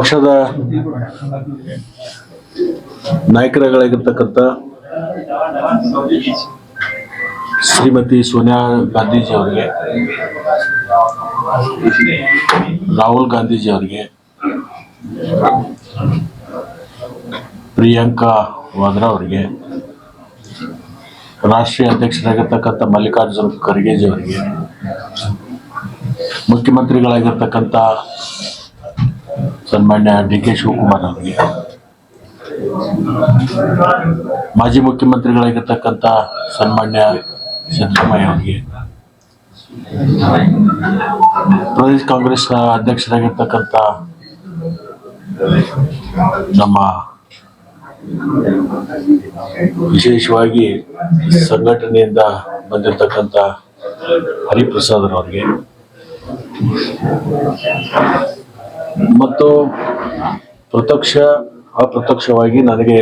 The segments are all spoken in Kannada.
ಪಕ್ಷದ ನಾಯಕರಾಗಿರ್ತಕ್ಕಂಥ ಶ್ರೀಮತಿ ಸೋನಿಯಾ ಗಾಂಧೀಜಿ ಅವರಿಗೆ, ರಾಹುಲ್ ಗಾಂಧೀಜಿ ಅವರಿಗೆ, ಪ್ರಿಯಾಂಕಾ ವಾದ್ರಾ ಅವರಿಗೆ, ರಾಷ್ಟ್ರೀಯ ಅಧ್ಯಕ್ಷರಾಗಿರ್ತಕ್ಕಂಥ ಮಲ್ಲಿಕಾರ್ಜುನ್ ಖರ್ಗೆಜಿ ಅವರಿಗೆ, ಮುಖ್ಯಮಂತ್ರಿಗಳಾಗಿರ್ತಕ್ಕಂಥ ಸನ್ಮಾನ್ಯ ಡಿ.ಕೆ. ಶಿವಕುಮಾರ್ ಅವರಿಗೆ, ಮಾಜಿ ಮುಖ್ಯಮಂತ್ರಿಗಳಾಗಿರ್ತಕ್ಕಂಥ ಸನ್ಮಾನ್ಯ ಸಿದ್ದರಾಮಯ್ಯ ಅವರಿಗೆ, ಪ್ರದೇಶ ಕಾಂಗ್ರೆಸ್ ಅಧ್ಯಕ್ಷರಾಗಿರ್ತಕ್ಕಂಥ ನಮ್ಮ ವಿಶೇಷವಾಗಿ ಸಂಘಟನೆಯಿಂದ ಬಂದಿರತಕ್ಕಂಥ ಹರಿಪ್ರಸಾದ್ ಅವರಿಗೆ ಮತ್ತು ಪ್ರತ್ಯಕ್ಷ ಅಪ್ರತ್ಯಕ್ಷವಾಗಿ ನನಗೆ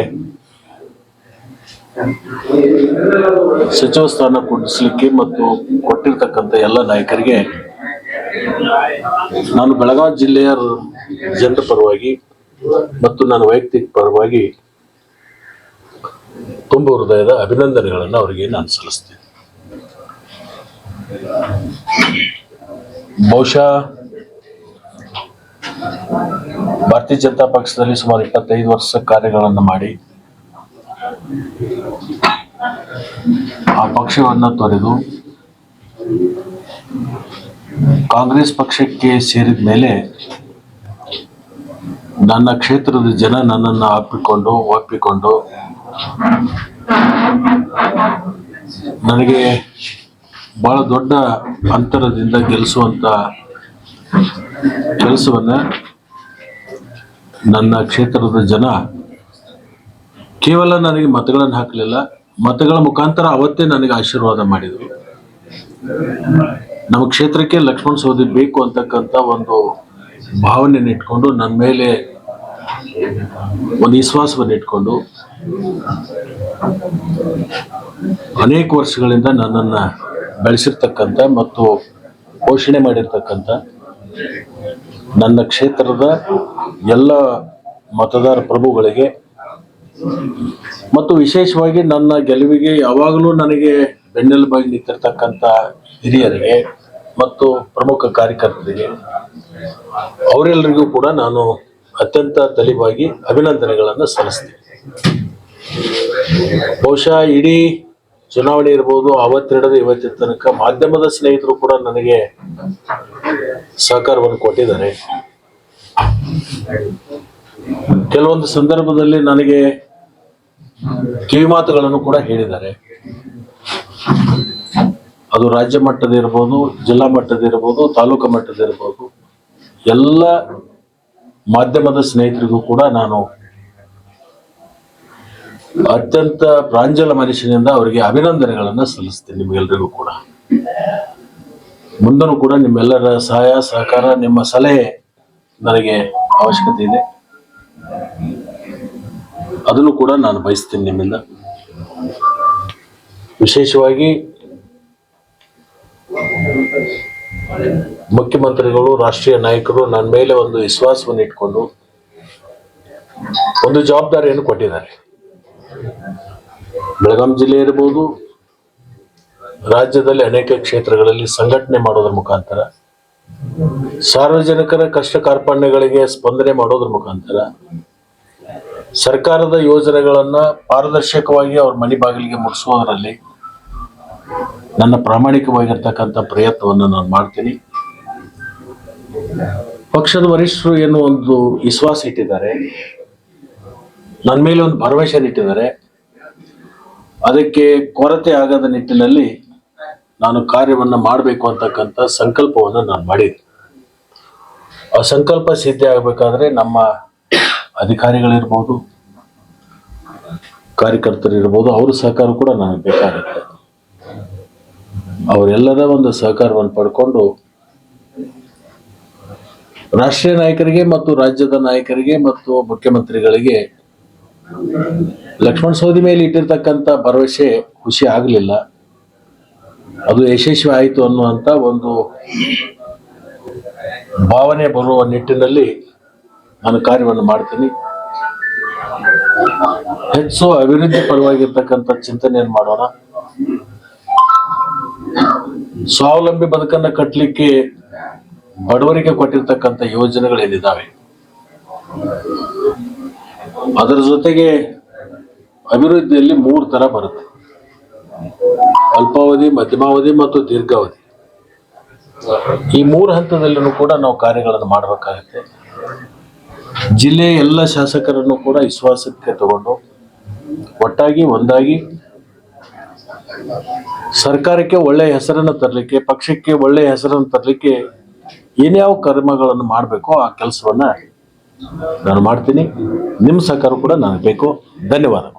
ಸಚಿವ ಸ್ಥಾನ ಕೊಡಿಸಲಿಕ್ಕೆ ಮತ್ತು ಕೊಟ್ಟಿರ್ತಕ್ಕಂಥ ಎಲ್ಲ ನಾಯಕರಿಗೆ ನಾನು ಬೆಳಗಾವಿ ಜಿಲ್ಲೆಯ ಜನರ ಪರವಾಗಿ ಮತ್ತು ನನ್ನ ವೈಯಕ್ತಿಕ ಪರವಾಗಿ ತುಂಬ ಹೃದಯದ ಅಭಿನಂದನೆಗಳನ್ನು ಅವರಿಗೆ ನಾನು ಸಲ್ಲಿಸ್ತೇನೆ. ಬಹುಶಃ ಭಾರತೀಯ ಜನತಾ ಪಕ್ಷದಲ್ಲಿ ಸುಮಾರು 25 ವರ್ಷ ಕಾರ್ಯಗಳನ್ನು ಮಾಡಿ ಆ ಪಕ್ಷವನ್ನು ತೊರೆದು ಕಾಂಗ್ರೆಸ್ ಪಕ್ಷಕ್ಕೆ ಸೇರಿದ ಮೇಲೆ ನನ್ನ ಕ್ಷೇತ್ರದ ಜನ ನನ್ನನ್ನು ಒಪ್ಪಿಕೊಂಡು ನನಗೆ ಬಹಳ ದೊಡ್ಡ ಅಂತರದಿಂದ ಗೆಲ್ಲಿಸುವಂತ ಕೆಲಸವನ್ನ ನನ್ನ ಕ್ಷೇತ್ರದ ಜನ ಕೇವಲ ನನಗೆ ಮತಗಳನ್ನು ಹಾಕಲಿಲ್ಲ, ಮತಗಳ ಮುಖಾಂತರ ಅವತ್ತೇ ನನಗೆ ಆಶೀರ್ವಾದ ಮಾಡಿದರು. ನಮ್ಮ ಕ್ಷೇತ್ರಕ್ಕೆ ಲಕ್ಷ್ಮಣ ಸವದಿ ಬೇಕು ಅಂತಕ್ಕಂಥ ಒಂದು ಭಾವನೆಯನ್ನು ಇಟ್ಕೊಂಡು ನನ್ನ ಮೇಲೆ ಒಂದು ವಿಶ್ವಾಸವನ್ನು ಇಟ್ಕೊಂಡು ಅನೇಕ ವರ್ಷಗಳಿಂದ ನನ್ನನ್ನು ಬೆಳೆಸಿರ್ತಕ್ಕಂಥ ಮತ್ತು ಪೋಷಣೆ ಮಾಡಿರ್ತಕ್ಕಂಥ ನನ್ನ ಕ್ಷೇತ್ರದ ಎಲ್ಲ ಮತದಾರ ಪ್ರಭುಗಳಿಗೆ ಮತ್ತು ವಿಶೇಷವಾಗಿ ನನ್ನ ಗೆಲುವಿಗೆ ಯಾವಾಗಲೂ ನನಗೆ ಬೆನ್ನೆಲುಬಾಗಿ ನಿಂತಿರ್ತಕ್ಕಂಥ ಹಿರಿಯರಿಗೆ ಮತ್ತು ಪ್ರಮುಖ ಕಾರ್ಯಕರ್ತರಿಗೆ ಅವರೆಲ್ಲರಿಗೂ ಕೂಡ ನಾನು ಅತ್ಯಂತ ತಲೆಬಾಗಿ ಅಭಿನಂದನೆಗಳನ್ನು ಸಲ್ಲಿಸ್ತೀನಿ. ಬಹುಶಃ ಇಡೀ ಚುನಾವಣೆ ಇರ್ಬೋದು, ಅವತ್ತಿಡದ ಇವತ್ತಿನ ತನಕ ಮಾಧ್ಯಮದ ಸ್ನೇಹಿತರು ಕೂಡ ನನಗೆ ಸಹಕಾರವನ್ನು ಕೊಟ್ಟಿದ್ದಾರೆ. ಕೆಲವೊಂದು ಸಂದರ್ಭದಲ್ಲಿ ನನಗೆ ಕಿವಿಮಾತುಗಳನ್ನು ಕೂಡ ಹೇಳಿದ್ದಾರೆ. ಅದು ರಾಜ್ಯ ಮಟ್ಟದ ಇರ್ಬೋದು, ಜಿಲ್ಲಾ ಮಟ್ಟದ ಇರ್ಬೋದು, ತಾಲೂಕು ಮಟ್ಟದ ಇರ್ಬೋದು, ಎಲ್ಲ ಮಾಧ್ಯಮದ ಸ್ನೇಹಿತರಿಗೂ ಕೂಡ ನಾನು ಅತ್ಯಂತ ಪ್ರಾಂಜಲ ಮನುಷ್ಯನಿಂದ ಅವರಿಗೆ ಅಭಿನಂದನೆಗಳನ್ನು ಸಲ್ಲಿಸ್ತೇನೆ. ನಿಮ್ಗೆಲ್ರಿಗೂ ಕೂಡ ಮುಂದೂ ಕೂಡ ನಿಮ್ಮೆಲ್ಲರ ಸಹಾಯ ಸಹಕಾರ, ನಿಮ್ಮ ಸಲಹೆ ನನಗೆ ಅವಶ್ಯಕತೆ ಇದೆ. ಅದನ್ನು ಕೂಡ ನಾನು ಬಯಸ್ತೀನಿ ನಿಮ್ಮಿಂದ. ವಿಶೇಷವಾಗಿ ಮುಖ್ಯಮಂತ್ರಿಗಳು, ರಾಷ್ಟ್ರೀಯ ನಾಯಕರು ನನ್ನ ಮೇಲೆ ಒಂದು ವಿಶ್ವಾಸವನ್ನು ಇಟ್ಕೊಂಡು ಒಂದು ಜವಾಬ್ದಾರಿಯನ್ನು ಕೊಟ್ಟಿದ್ದಾರೆ. ಬೆಳಗಾವಿ ಜಿಲ್ಲೆ ಇರಬಹುದು, ರಾಜ್ಯದಲ್ಲಿ ಅನೇಕ ಕ್ಷೇತ್ರಗಳಲ್ಲಿ ಸಂಘಟನೆ ಮಾಡೋದ್ರ ಮುಖಾಂತರ, ಸಾರ್ವಜನಿಕರ ಕಷ್ಟ ಕಾರ್ಪಣ್ಯಗಳಿಗೆ ಸ್ಪಂದನೆ ಮಾಡೋದ್ರ ಮುಖಾಂತರ, ಸರ್ಕಾರದ ಯೋಜನೆಗಳನ್ನ ಪಾರದರ್ಶಕವಾಗಿ ಅವ್ರ ಮನೆ ಬಾಗಿಲಿಗೆ ಮುಟ್ಟಿಸೋದ್ರಲ್ಲಿ ನನ್ನ ಪ್ರಾಮಾಣಿಕವಾಗಿರ್ತಕ್ಕಂಥ ಪ್ರಯತ್ನವನ್ನು ನಾನು ಮಾಡ್ತೀನಿ. ಪಕ್ಷದ ವರಿಷ್ಠರು ಏನು ಒಂದು ವಿಶ್ವಾಸ ಇಟ್ಟಿದ್ದಾರೆ, ನನ್ನ ಮೇಲೆ ಒಂದು ಭರವಸೆ ಇಟ್ಟಿದ್ದಾರೆ, ಅದಕ್ಕೆ ಕೊರತೆ ಆಗದ ನಿಟ್ಟಿನಲ್ಲಿ ನಾನು ಕಾರ್ಯವನ್ನು ಮಾಡಬೇಕು ಅಂತಕ್ಕಂಥ ಸಂಕಲ್ಪವನ್ನು ನಾನು ಮಾಡಿದೆ. ಆ ಸಂಕಲ್ಪ ಸಿದ್ಧಿ ಆಗಬೇಕಾದ್ರೆ ನಮ್ಮ ಅಧಿಕಾರಿಗಳಿರ್ಬೋದು, ಕಾರ್ಯಕರ್ತರಿರ್ಬೋದು, ಅವ್ರ ಸಹಕಾರ ಕೂಡ ನನಗೆ ಬೇಕಾಗುತ್ತೆ. ಅವರೆಲ್ಲರ ಒಂದು ಸಹಕಾರವನ್ನು ಪಡ್ಕೊಂಡು ರಾಷ್ಟ್ರೀಯ ನಾಯಕರಿಗೆ ಮತ್ತು ರಾಜ್ಯದ ನಾಯಕರಿಗೆ ಮತ್ತು ಮುಖ್ಯಮಂತ್ರಿಗಳಿಗೆ ಲಕ್ಷ್ಮಣ ಸವದಿ ಮೇಲೆ ಇಟ್ಟಿರ್ತಕ್ಕಂಥ ಭರವಸೆ ಖುಷಿ ಆಗಲಿಲ್ಲ. ಅದು ಯಶಸ್ವಿ ಆಯಿತು ಅನ್ನುವಂಥ ಒಂದು ಭಾವನೆ ಬರುವ ನಿಟ್ಟಿನಲ್ಲಿ ನಾನು ಕಾರ್ಯವನ್ನು ಮಾಡ್ತೀನಿ. ಹೆಚ್ಚು ಅಭಿವೃದ್ಧಿ ಪರವಾಗಿರ್ತಕ್ಕಂಥ ಚಿಂತನೆಯನ್ನು ಮಾಡೋಣ. ಸ್ವಾವಲಂಬಿ ಬದುಕನ್ನು ಕಟ್ಟಲಿಕ್ಕೆ ಬಡವರಿಗೆ ಕೊಟ್ಟಿರ್ತಕ್ಕಂಥ ಯೋಜನೆಗಳೇನಿದ್ದಾವೆ ಅದರ ಜೊತೆಗೆ ಅಭಿವೃದ್ಧಿಯಲ್ಲಿ 3 ತರ ಬರುತ್ತೆ: ಅಲ್ಪಾವಧಿ, ಮಧ್ಯಮಾವಧಿ ಮತ್ತು ದೀರ್ಘಾವಧಿ. ಈ 3 ಹಂತದಲ್ಲೂ ಕೂಡ ನಾವು ಕಾರ್ಯಗಳನ್ನು ಮಾಡಬೇಕಾಗುತ್ತೆ. ಜಿಲ್ಲೆಯ ಎಲ್ಲ ಶಾಸಕರನ್ನು ಕೂಡ ವಿಶ್ವಾಸಕ್ಕೆ ತಗೊಂಡು ಒಟ್ಟಾಗಿ ಒಂದಾಗಿ ಸರ್ಕಾರಕ್ಕೆ ಒಳ್ಳೆಯ ಹೆಸರನ್ನು ತರಲಿಕ್ಕೆ, ಪಕ್ಷಕ್ಕೆ ಒಳ್ಳೆಯ ಹೆಸರನ್ನು ತರಲಿಕ್ಕೆ ಏನ್ಯಾವ ಕರ್ಮಗಳನ್ನು ಮಾಡಬೇಕೋ ಆ ಕೆಲಸವನ್ನ ನಾನು ಮಾಡ್ತೀನಿ. ನಿಮ್ಮ ಸಹಕಾರ ಕೂಡ ನನಗೆ ಬೇಕು. ಧನ್ಯವಾದಗಳು.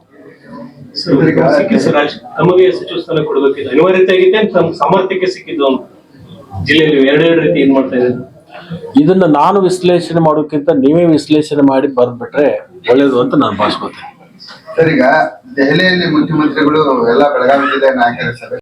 ತಮಗೆ ಸಚಿವ ಸ್ಥಾನ ಕೊಡಬೇಕಿದೆ, ಅನಿವಾರ್ಯತೆ ಆಗಿದೆ, ತಮ್ಮ ಸಾಮರ್ಥ್ಯಕ್ಕೆ ಸಿಕ್ಕಿದ್ದು ಜಿಲ್ಲೆಯಲ್ಲಿ ಎರಡೆರಡು ರೀತಿ ಏನ್ ಮಾಡ್ತಾ ಇದ್ದಾರೆ. ಇದನ್ನ ನಾನು ವಿಶ್ಲೇಷಣೆ ಮಾಡೋಕ್ಕಿಂತ ನೀವೇ ವಿಶ್ಲೇಷಣೆ ಮಾಡಿ ಬರೆದ್ಬಿಟ್ರೆ ಒಳ್ಳೇದು ಅಂತ ನಾನು ಭಾವಿಸ್ಕೊತೀನಿ. ಸರ್, ಈಗ ದೆಹಲಿಯಲ್ಲಿ ಮುಖ್ಯಮಂತ್ರಿಗಳು ಎಲ್ಲ ಬೆಳಗಾವಿ ಜಿಲ್ಲೆ ನಾಯಕರ ಸಭೆ